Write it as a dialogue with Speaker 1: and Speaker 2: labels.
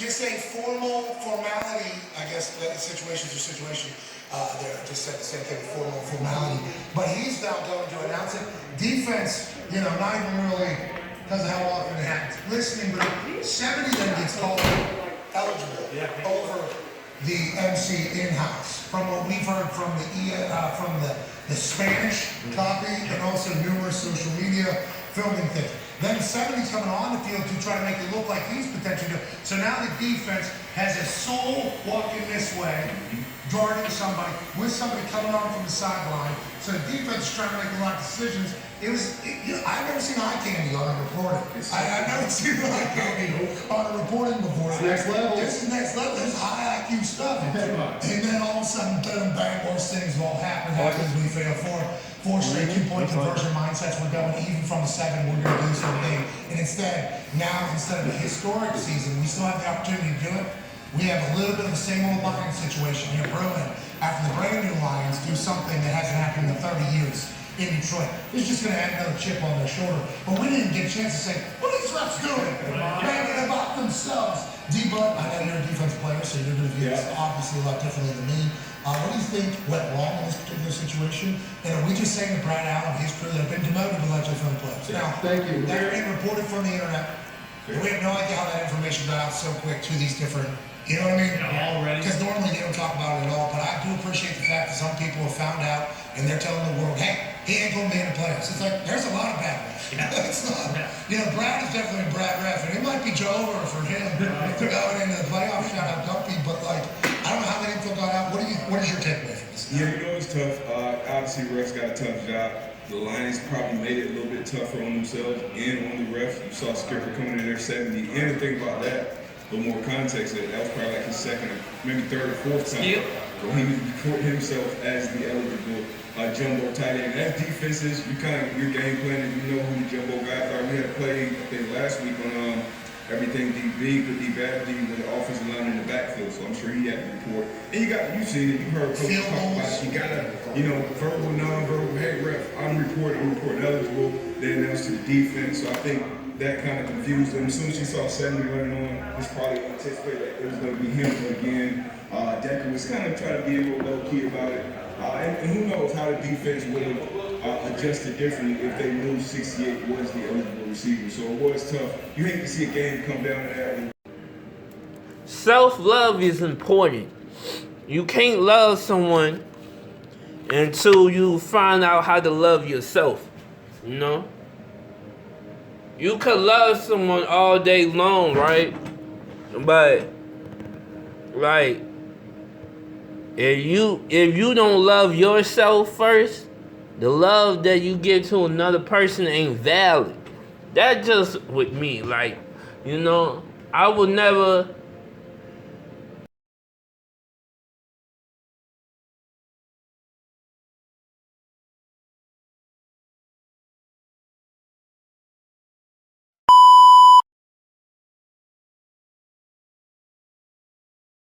Speaker 1: just a formality, I guess, situation to situation. There, I just said the same thing, formality. But he's now going to announce it. Defense, not even really, doesn't how often it happens. Listening, but 70 then gets called eligible over the MC in-house. From what we've heard from the Spanish copy and also numerous social media filming things. Then 70's coming on the field to try to make it look like he's potentially doing. So now the defense has a soul walking this way, guarding somebody, with somebody coming on from the sideline. So the defense is trying to make a lot of decisions. I've never seen eye candy on a reporting. I've never seen eye candy on a reporting before.
Speaker 2: It's next level.
Speaker 1: This is next level. This is high IQ stuff. And then all of a sudden, bang, worse things will all happen. Happens we fail four straight 2-point conversion mindsets. We're going even from the 7. We're going to do something. And instead of a historic season, we still have the opportunity to do it. We have a little bit of the same old Lions situation here brewing after the brand new Lions do something that hasn't happened in 30 years in Detroit. It's just going to add another chip on their shoulder. But we didn't get a chance to say, what are these refs doing? Banging about themselves. D-Butt, I know you're a defense player, so you're going to view this obviously a lot differently than me. What do you think went wrong in this particular situation? And are we just saying that Brad Allen, his crew, that have been demoted to legend from the players? Now,
Speaker 2: thank you.
Speaker 1: That being reported from the internet. We have no idea how that information got out so quick to these different, you know what I mean?
Speaker 3: Already.
Speaker 1: Because normally they don't talk about it at all, but I do appreciate the fact that some people have found out and they're telling the world, hey, he ain't gonna be in the playoffs. It's like, there's a lot of bad refs. It's not, Brad is definitely a Brad ref, and it might be Joe over for him to go into the playoffs, shout out Dumpy, but I don't know how that info got out. What is your takeaway from this?
Speaker 4: Yeah, it's tough. Obviously, refs got a tough job. The Lions probably made it a little bit tougher on themselves and on the refs. You saw Skipper coming in there 70. And the thing about that, a little more context, that was probably like his second, maybe third or fourth time. When he was reporting himself as the eligible jumbo tight end. As defenses, your game plan, and you know who the jumbo guys are. We had a play, I think, last week on everything DB, the D-back D with the offensive line in the backfield, so I'm sure he had to report. And you seen it, you heard coaches talk about it. You gotta, verbal, non-verbal, hey ref, I'm reporting eligible, then that was to the defense, so I think that kind of confused them. As soon as he saw 70 running on, he's probably anticipated that it was going to be him again. Decker was kind of trying to be a little low-key about it. And who knows how the defense would have adjusted differently if they knew 68 was the eligible receiver. So it was tough. You hate to see a game come down to that.
Speaker 5: Self-love is important. You can't love someone until you find out how to love yourself. You could love someone all day long, right? But if you don't love yourself first, the love that you give to another person ain't valid. That's just with me. I would never